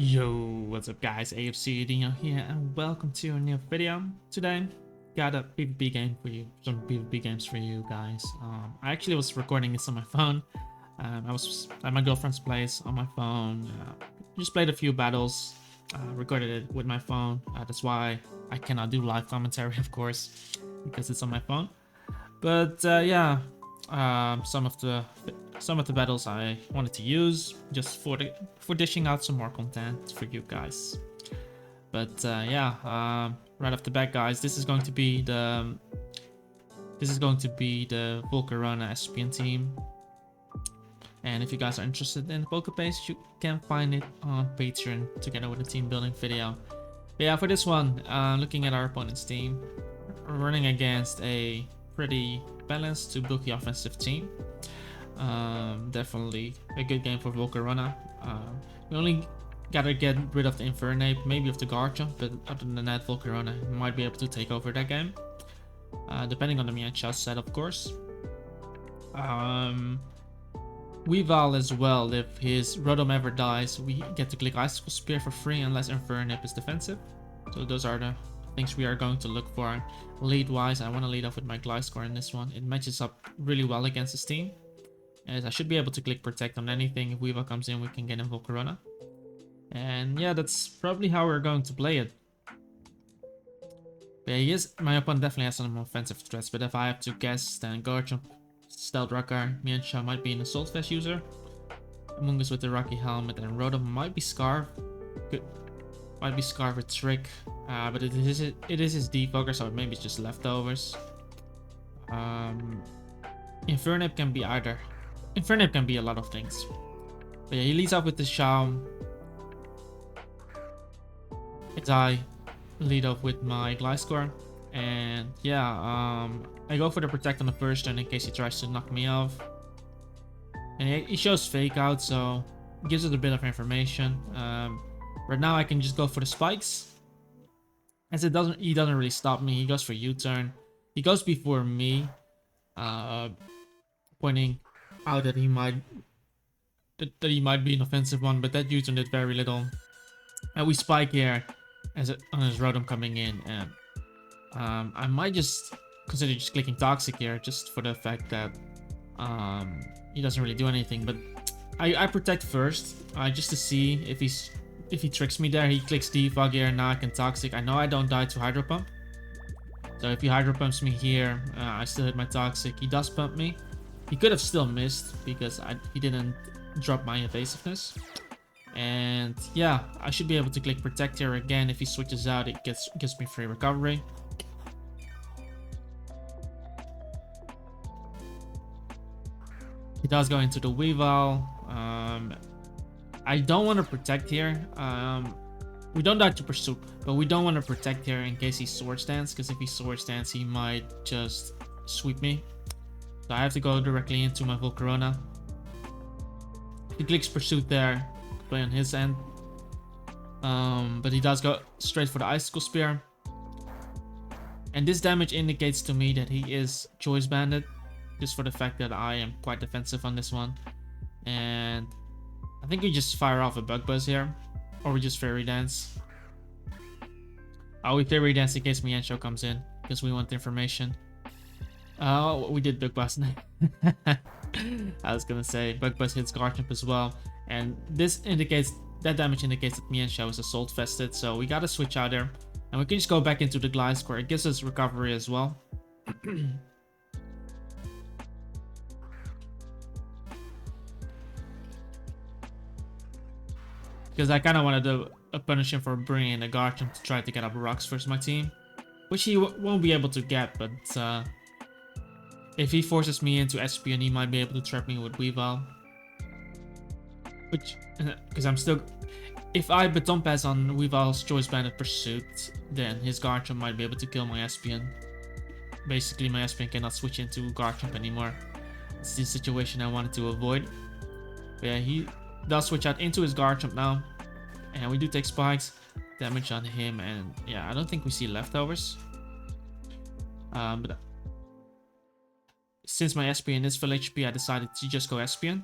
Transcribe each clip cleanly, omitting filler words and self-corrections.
Yo, what's up guys, AFC Dino here and welcome to a new video. Today, got a PvP game for you, some PvP games for you guys. I actually was recording this on my phone. I was at my girlfriend's place on my phone, just played a few battles, recorded it with my phone. That's why I cannot do live commentary of course, because it's on my phone. But yeah, some of the battles I wanted to use just for dishing out some more content for you guys. But yeah, right off the bat, guys, this is going to be the Volcarona Espeon team. And if you guys are interested in the Pokebase, you can find it on Patreon together with a team building video. But yeah, for this one, looking at our opponent's team, we're running against a pretty balanced to bulky offensive team. Definitely a good game for Volcarona. We only gotta get rid of the Infernape, maybe of the Garchomp, but other than that, Volcarona might be able to take over that game. Depending on the Mienshao set, of course. Weavile as well, if his Rotom ever dies, we get to click Icicle Spear for free unless Infernape is defensive. So those are the things we are going to look for. Lead wise, I want to lead off with my Gliscor in this one. It matches up really well against this team, as I should be able to click Protect on anything. If Weavile comes in, we can get in Volcarona. And yeah, that's probably how we're going to play it. But yeah, my opponent definitely has some offensive threats, but if I have to guess, then Garchomp, Stealth Rocker, Mienshao might be an Assault Vest user. Amoonguss with the Rocky Helmet, and Rotom might be Scarf. Might be Scarf with Trick, but it is his Defoker, so maybe it's just leftovers. Infernape can be either. Infernape can be a lot of things. But yeah, he leads off with the Shao. I lead off with my Gliscor. And yeah, I go for the Protect on the first turn in case he tries to knock me off. And he shows Fake Out, so it gives us a bit of information. Right now I can just go for the Spikes, as he doesn't really stop me. He goes for U-turn. He goes before me, pointing out that he might be an offensive one, but that U-turn did very little. And we spike here on his Rotom coming in, and I might just consider just clicking Toxic here, just for the fact that he doesn't really do anything. But I protect first, just to see if he tricks me there. He clicks Defog here, now I can Toxic. I know I don't die to Hydro Pump, so if he Hydro Pumps me here, I still hit my Toxic. He does pump me. He could have still missed because he didn't drop my evasiveness. And yeah, I should be able to click Protect here again. If he switches out, it gives me free recovery. He does go into the Weavile. I don't want to Protect here. We don't die to Pursuit, but we don't want to Protect here in case he Swords Dance, because if he Swords Dance, he might just sweep me. So I have to go directly into my Volcarona. He clicks Pursuit there, play on his end. But he does go straight for the Icicle Spear. And this damage indicates to me that he is Choice Banded, just for the fact that I am quite defensive on this one. And I think we just fire off a Bug Buzz here, or we just Fairy Dance. We Fairy Dance in case Mienshao comes in, because we want information. We did Bug Buzz. I was gonna say Bug Buzz hits Garchomp as well, and that damage indicates that Mienshao is Assault Vested, so we gotta switch out there, and we can just go back into the Gliscor. It gives us recovery as well. Because I kind of wanted to punish him for bringing in a Garchomp to try to get up rocks versus my team, which he won't be able to get, but if he forces me into Espeon, he might be able to trap me with Weavile. Because I'm still... If I Baton Pass on Weavile's Choice Banded Pursuit, then his Garchomp might be able to kill my Espeon. Basically, my Espeon cannot switch into Garchomp anymore. It's the situation I wanted to avoid. But yeah, he does switch out into his Garchomp now. And we do take Spikes, damage on him, and yeah, I don't think we see leftovers. But since my Espeon is full HP, I decided to just go Espeon.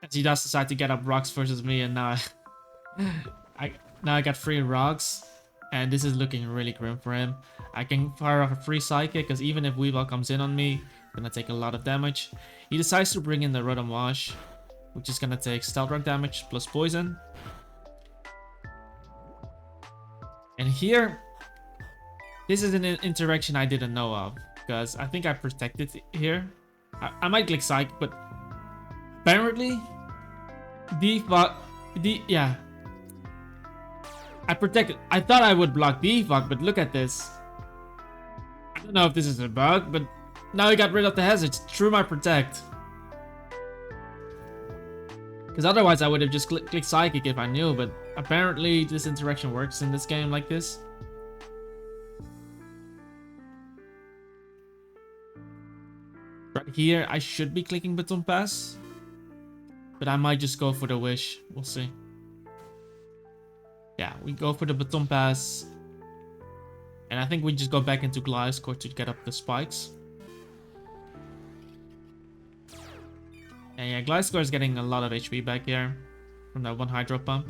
As he does decide to get up rocks versus me, and now I got 3 rocks, and this is looking really grim for him. I can fire off a free psychic, because even if Weavile comes in on me, I'm gonna take a lot of damage. He decides to bring in the Rotom Wash, which is gonna take Stealth Rock damage plus poison. And here, this is an interaction I didn't know of, because I think I protected here. I might click Psychic, but apparently, yeah. I protected. I thought I would block Defog, but look at this. I don't know if this is a bug, but now he got rid of the hazards through my protect. Because otherwise I would have just clicked Psychic if I knew, but apparently this interaction works in this game like this. Right here, I should be clicking Baton Pass, but I might just go for the Wish. We'll see. Yeah, we go for the Baton Pass. And I think we just go back into Gliscor to get up the spikes. And yeah, Gliscor is getting a lot of HP back here from that 1 Hydro Pump.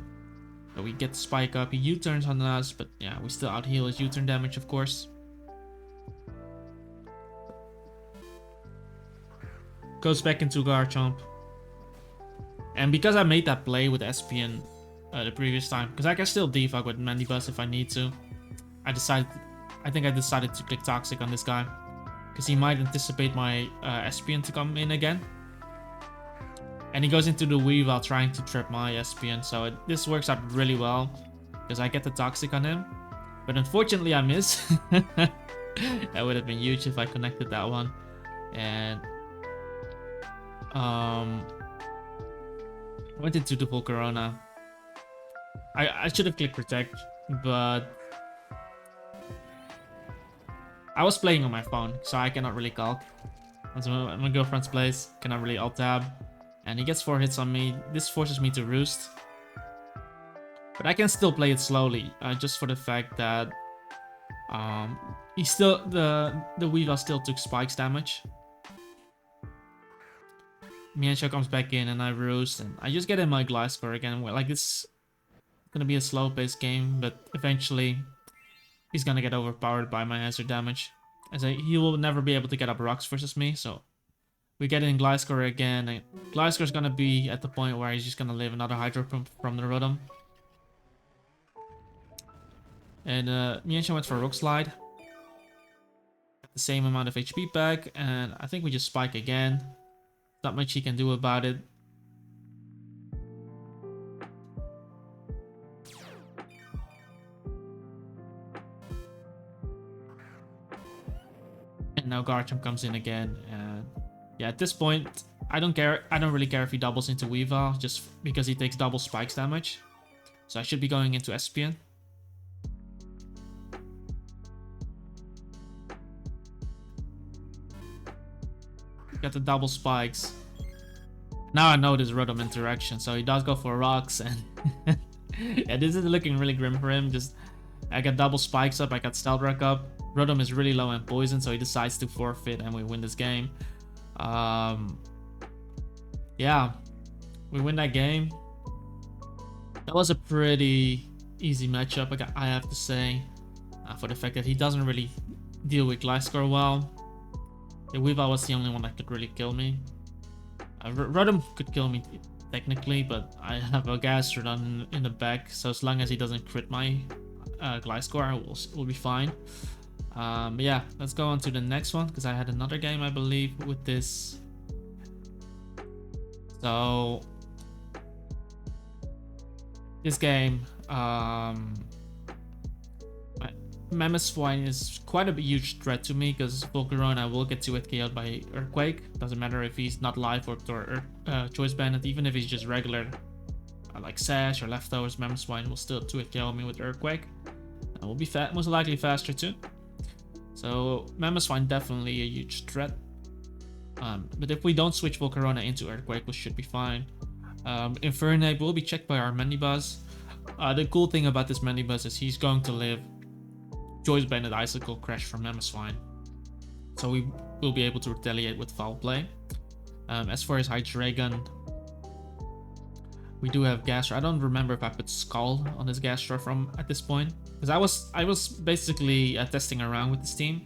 So we get the spike up, he U-turns on us, but yeah, we still out-heal his U-turn damage, of course. Goes back into Garchomp. And because I made that play with Espeon the previous time, because I can still defog with Mandibuzz if I need to, I think I decided to click Toxic on this guy, because he might anticipate my Espeon to come in again. And he goes into the Weavile trying to trap my Espeon, so this works out really well, because I get the Toxic on him. But unfortunately I miss. That would have been huge if I connected that one. And went into the Volcarona. I should have clicked Protect, but I was playing on my phone, so I cannot really calc. That's my girlfriend's place, cannot really alt tab. And he gets 4 hits on me. This forces me to roost. But I can still play it slowly, just for the fact that he still the Weavile still took spikes damage. Mienshao comes back in and I roost, and I just get in my Gliscor again. Like, it's gonna be a slow paced game, but eventually he's gonna get overpowered by my hazard damage, as he will never be able to get up rocks versus me. So we get in Gliscor again, and Gliscor's gonna be at the point where he's just gonna live another Hydro Pump from the Rotom. And Mienshao went for Rock Slide. The same amount of HP back, and I think we just spike again. Not much he can do about it. And now Garchomp comes in again, and yeah, at this point I don't care. I don't really care if he doubles into Weavile, just because he takes double spikes damage. So I should be going into Espeon. Got the double spikes. Now I know this Rotom interaction, so he does go for rocks, and yeah, this is looking really grim for him. Just I got double spikes up, I got Stealth Rock up. Rotom is really low in poison, so he decides to forfeit, and we win this game. Yeah, we win that game. That was a pretty easy matchup, I have to say, for the fact that he doesn't really deal with Gliscor well. The Weavile was the only one that could really kill me. Rotom could kill me technically, but I have a Gastrodon in the back, so as long as he doesn't crit my Gliscor, we'll be fine. But yeah, let's go on to the next one, because I had another game, I believe, with this. So this game, Mamoswine is quite a huge threat to me, because Volcarona will get 2-hit KO'd by Earthquake. Doesn't matter if he's not live or Choice Bandit, even if he's just regular like Sash or Leftovers, Mamoswine will still 2-hit KO me with Earthquake. And will be most likely faster too. So Mamoswine definitely a huge threat. But if we don't switch Volcarona into Earthquake, we should be fine. Infernape will be checked by our Mandibuzz. The cool thing about this Mandibuzz is he's going to live Choice Bandit Icicle Crash from Mamoswine, so we will be able to retaliate with Foul Play. As for his Hydreigon, We do have Gastro. I don't remember if I put Skull on this Gastro from at this point, because I was basically testing around with this team.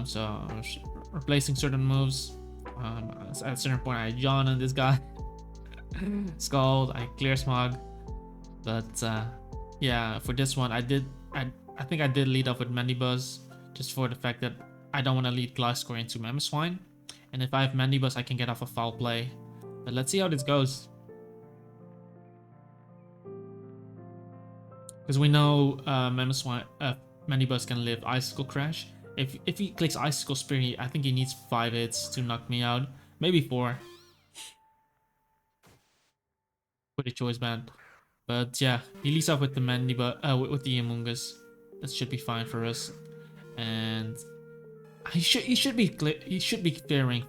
So I was replacing certain moves. At a certain point, I yawn on this guy. Scald, I clear Smog. But yeah, for this one, I think I did lead off with Mandibuzz, just for the fact that I don't want to lead Gliscor into Mamoswine. And if I have Mandibuzz, I can get off a foul play. But let's see how this goes. Because we know Mandibuzz can live Icicle Crash. If he clicks Icicle Spear, I think he needs 5 hits to knock me out. Maybe 4. Pretty choice band. But yeah, he leads off with the Mandibuzz, with the Amoonguss. That should be fine for us. And he should be clearing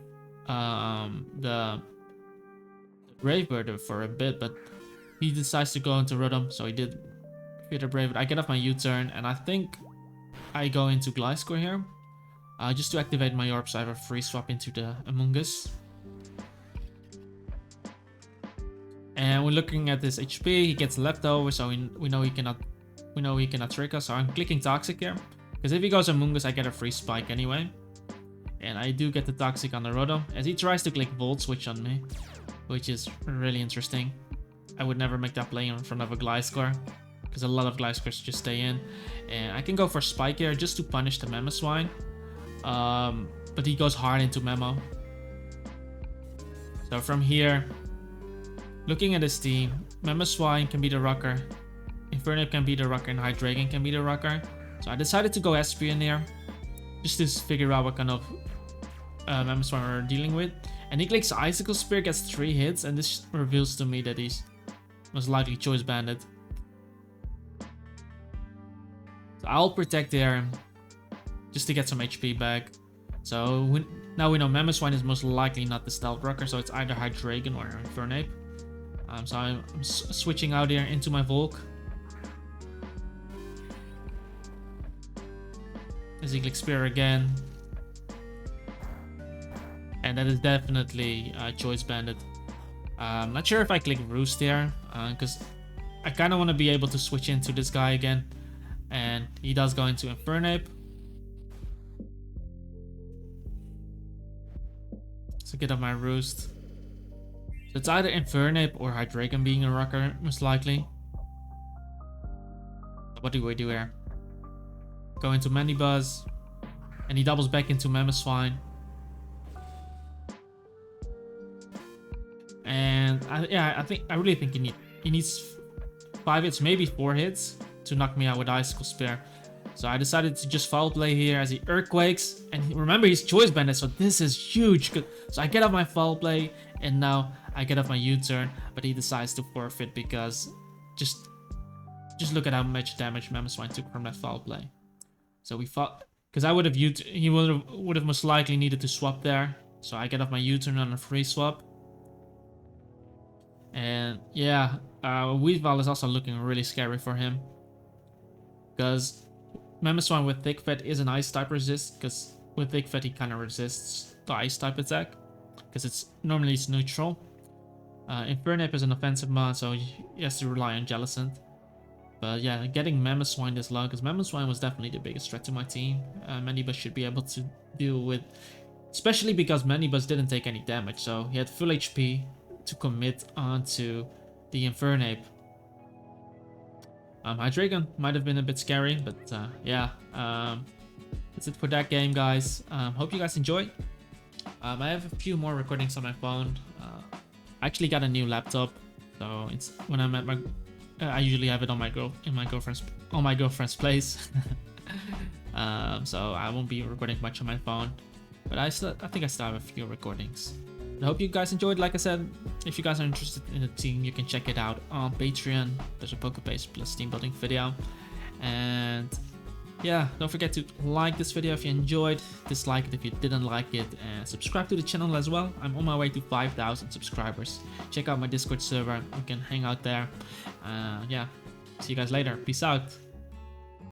the Brave Bird for a bit, but he decides to go into Rotom, so he did clear the Brave Bird. I get off my U-turn, and I think I go into Gliscor here, just to activate my Orb, so I have a free swap into the Amoonguss. And we're looking at this HP. He gets leftover, so we know he cannot trick us. So I'm clicking Toxic here, because if he goes Amoonguss, I get a free Spike anyway. And I do get the Toxic on the Rotom, as he tries to click Volt Switch on me, which is really interesting. I would never make that play in front of a Gliscor, because a lot of Gliscors just stay in. And I can go for Spike here just to punish the Mamoswine. But he goes hard into Memo. So from here, looking at his team, Mamoswine can be the rocker, Infernape can be the rocker, and Hydreigon can be the rocker. So I decided to go Espeon here, just to figure out what kind of Mamoswine we're dealing with. And he clicks Icicle Spear, gets 3 hits, and this reveals to me that he's most likely Choice Banded. So I'll protect there, just to get some HP back. So now we know Mamoswine is most likely not the Stealth Rocker, so it's either Hydreigon or Infernape. So I'm switching out here into my Volk. As he clicks Spear again. And that is definitely Choice Banded. I'm not sure if I click Roost here, because I kind of want to be able to switch into this guy again. And he does go into Infernape. So get up my Roost. So it's either Infernape or Hydreigon being a rocker, most likely. What do we do here? Go into Mandibuzz. And he doubles back into Mamoswine. And I really think he needs 5 hits, maybe 4 hits to knock me out with Icicle Spear. So I decided to just foul play here as he Earthquakes. And remember, he's Choice Banded, so this is huge. So I get off my foul play, and now I get off my U-turn, but he decides to forfeit because just look at how much damage Mamoswine took from that foul play. So we fought, because I would have he would have most likely needed to swap there. So I get off my U-turn on a free swap. And yeah, Weavile is also looking really scary for him, because Mamoswine with Thick Fat is an Ice type resist, because with Thick Fat he kind of resists the Ice type attack, because it's neutral. Infernape is an offensive mod, so he has to rely on Jellicent. But yeah, getting Mamoswine this low, because Mamoswine was definitely the biggest threat to my team. Mandibuzz should be able to deal with, especially because Mandibuzz didn't take any damage, so he had full HP to commit onto the Infernape. Hydreigon might have been a bit scary, but yeah, that's it for that game, guys. Hope you guys enjoyed. I have a few more recordings on my phone. I actually got a new laptop, so it's when I'm at my, I usually have it on my girlfriend's place. So I won't be recording much on my phone, but I think I still have a few recordings. I hope you guys enjoyed. Like I said, if you guys are interested in the team, you can check it out on Patreon. There's a PokeBase plus team building video. And yeah, don't forget to like this video if you enjoyed, dislike it if you didn't like it, and subscribe to the channel as well. I'm on my way to 5,000 subscribers. Check out my Discord server, you can hang out there. Yeah, see you guys later. Peace out.